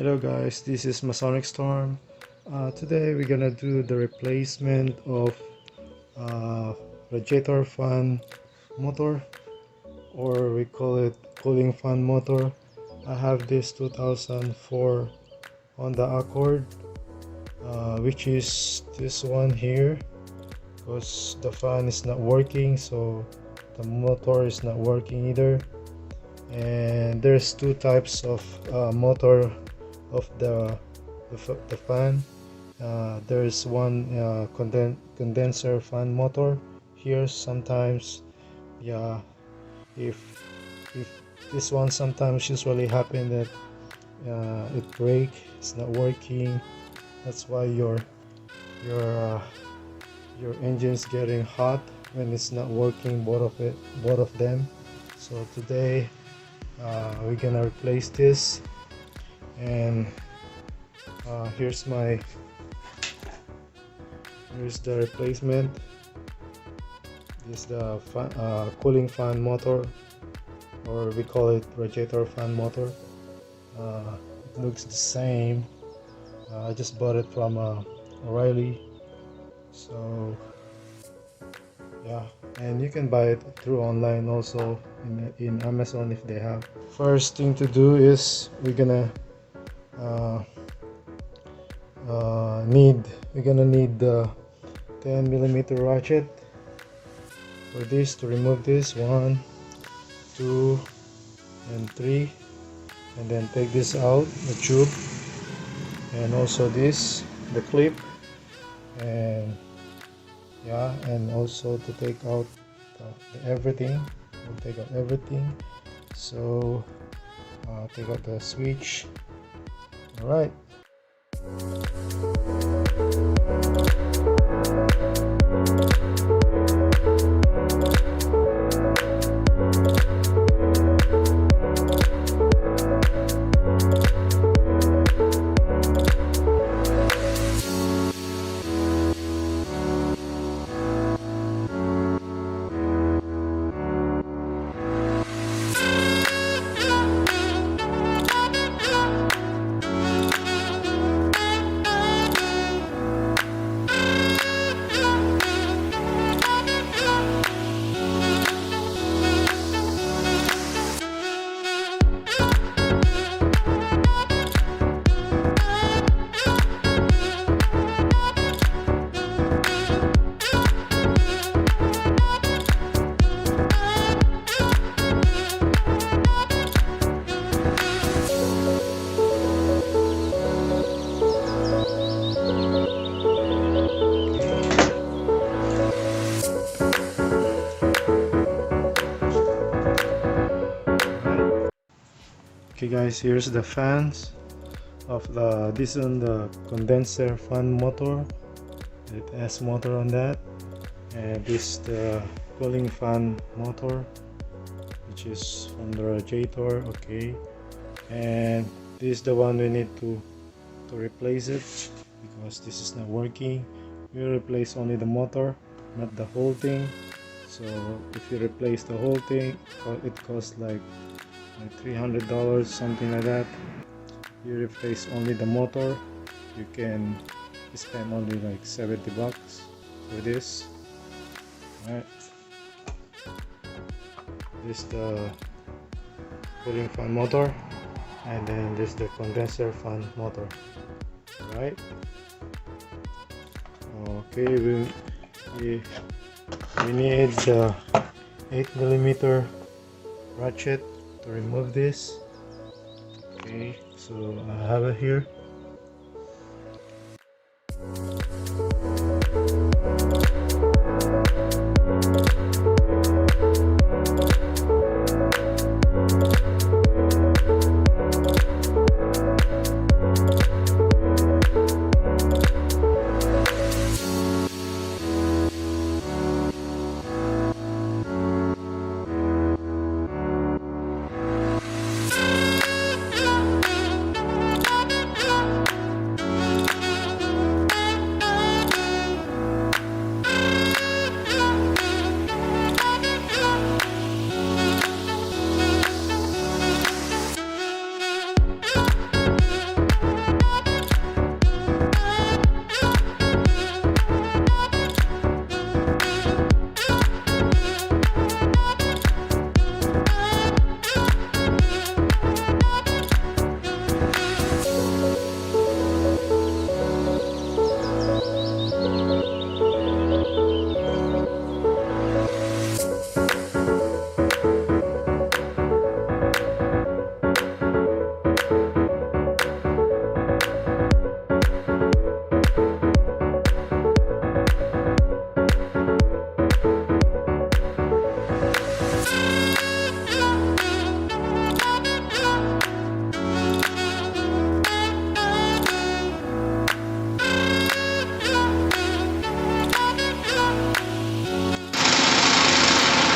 Hello guys, this is Masonic Storm. Today we're gonna do the replacement of radiator fan motor, or we call it cooling fan motor. I have this 2004 Honda Accord, which is this one here, because the fan is not working, so the motor is not working either. And there's two types of motor of the fan. There's one condenser fan motor here. Sometimes, yeah, if if this one sometimes usually happen that it break, it's not working. That's why your uh, your engine's getting hot when it's not working, both of them. So today we're gonna replace this, and here's the replacement. This is the cooling fan motor, or we call it radiator fan motor. It looks the same. I just bought it from O'Reilly, so yeah, and you can buy it through online also in Amazon if they have. First thing to do is we're gonna need the 10mm ratchet for this, to remove this. 1, 2, and 3, and then take this out, the tube, and also this, the clip, and yeah, and also to take out everything. We'll take out everything. So take out the switch. All right. Okay guys, here's the fans of this on the condenser fan motor. It has motor on that, and this the cooling fan motor, which is from the radiator. Okay, and this is the one we need to replace it, because this is not working. We replace only the motor, not the whole thing. So if you replace the whole thing, it costs like $300, something like that. You replace only the motor, you can spend only like $70 for this. Alright, this is the cooling fan motor, and then this is the condenser fan motor. Right. Okay, we need the 8mm ratchet to remove this. Okay, so I have it here.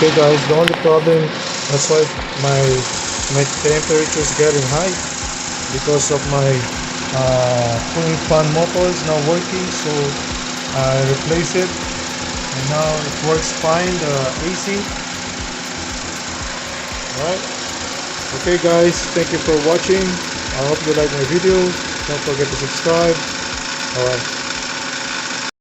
Okay guys, the only problem, that's why my temperature is getting high, because of my cooling fan motor is not working. So I replace it, and now it works fine, the AC. Alright, okay guys, thank you for watching. I hope you like my video. Don't forget to subscribe. Alright.